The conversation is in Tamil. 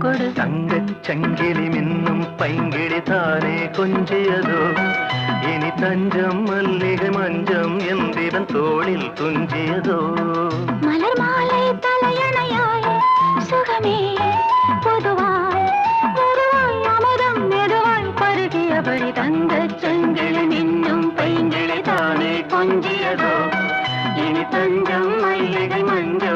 கொடு. தங்கச் சங்கிலி மின்னும் பைங்கிழி தானே கொஞ்சியதோ, இனி தஞ்சம் மல்லிகை மஞ்சம் என்றிவன் தோளில் துஞ்சியதோ. மலர் மாலை தலையணையாய் சுகமே பொதுவாய் பொதுவாய் அமுதம் மெதுவாய் பருகியபடி தங்கச் சங்கிலி மின்னும் பைங்கிழி தானே கொஞ்சியதோ, இனி தஞ்சம் மல்லிகை மஞ்சம்